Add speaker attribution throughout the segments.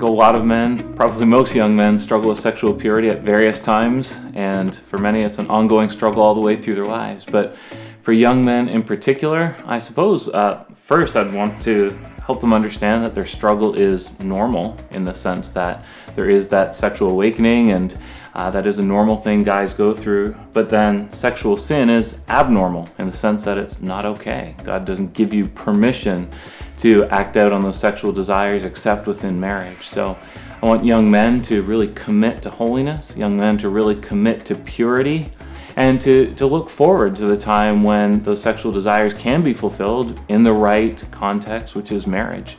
Speaker 1: a lot of men, probably most young men, struggle with sexual purity at various times, and for many it's an ongoing struggle all the way through their lives. But for young men in particular, I suppose first I'd want to help them understand that their struggle is normal, in the sense that there is that sexual awakening, and that is a normal thing guys go through. But then sexual sin is abnormal in the sense that it's not okay. God doesn't give you permission to act out on those sexual desires except within marriage. So I want young men to really commit to holiness, young men to really commit to purity, and to look forward to the time when those sexual desires can be fulfilled in the right context, which is marriage.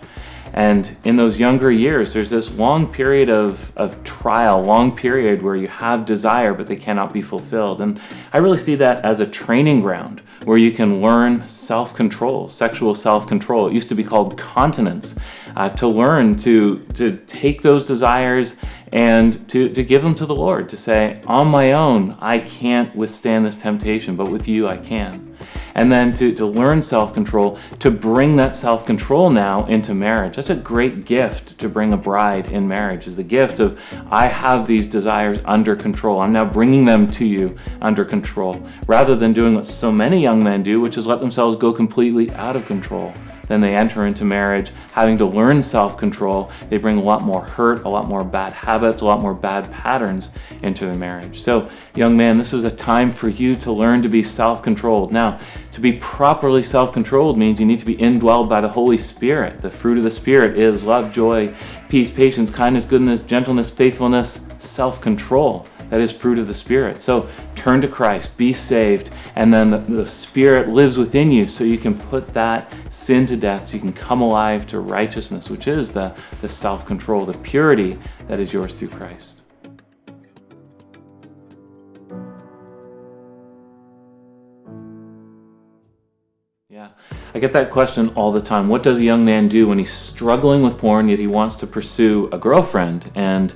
Speaker 1: And in those younger years, there's this long period of trial, long period where you have desire, but they cannot be fulfilled. And I really see that as a training ground where you can learn self-control, sexual self-control. It used to be called continence, to learn to take those desires and to give them to the Lord, to say, on my own, I can't withstand this temptation, but with you I can. And then to learn self-control, to bring that self-control now into marriage. That's a great gift to bring a bride in marriage, is the gift of, I have these desires under control. I'm now bringing them to you under control, rather than doing what so many young men do, which is let themselves go completely out of control. Then they enter into marriage having to learn self-control. They bring a lot more hurt, a lot more bad habits, a lot more bad patterns into the marriage. So, young man, this is a time for you to learn to be self-controlled. Now, to be properly self-controlled means you need to be indwelled by the Holy Spirit. The fruit of the Spirit is love, joy, peace, patience, kindness, goodness, gentleness, faithfulness, self-control. That is fruit of the Spirit. So turn to Christ, be saved, and then the Spirit lives within you, so you can put that sin to death, so you can come alive to righteousness, which is the self-control, the purity that is yours through Christ. Yeah, I get that question all the time. What does a young man do when he's struggling with porn, yet he wants to pursue a girlfriend? And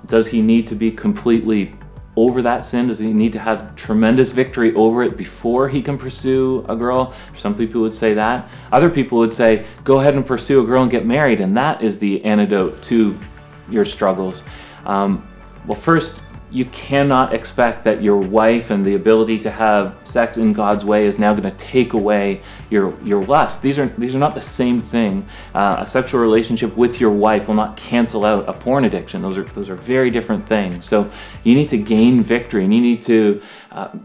Speaker 1: does he need to be completely over that sin? Does he need to have tremendous victory over it before he can pursue a girl? Some people would say that. Other people would say, go ahead and pursue a girl and get married, and that is the antidote to your struggles. Well, first, you cannot expect that your wife and the ability to have sex in God's way is now going to take away your lust. These are not the same thing. A sexual relationship with your wife will not cancel out a porn addiction. Those are very different things. So you need to gain victory, and you need to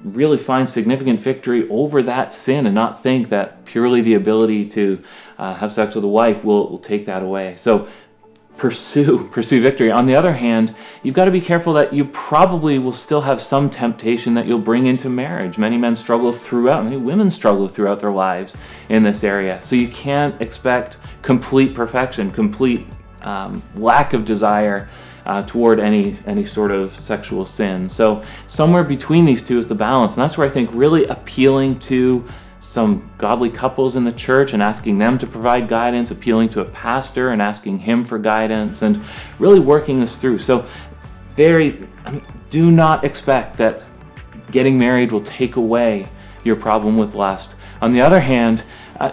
Speaker 1: really find significant victory over that sin, and not think that purely the ability to have sex with a wife will take that away. So pursue victory. On the other hand, you've got to be careful that you probably will still have some temptation that you'll bring into marriage. Many men struggle throughout, many women struggle throughout their lives in this area. So you can't expect complete perfection, complete lack of desire toward any sort of sexual sin. So somewhere between these two is the balance, and that's where I think really appealing to some godly couples in the church and asking them to provide guidance, appealing to a pastor and asking him for guidance, and really working this through. So do not expect that getting married will take away your problem with lust. On the other hand,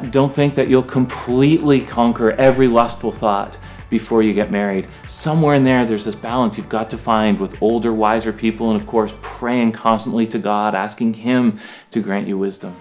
Speaker 1: don't think that you'll completely conquer every lustful thought before you get married. Somewhere in there's this balance you've got to find with older, wiser people, and of course, praying constantly to God, asking Him to grant you wisdom.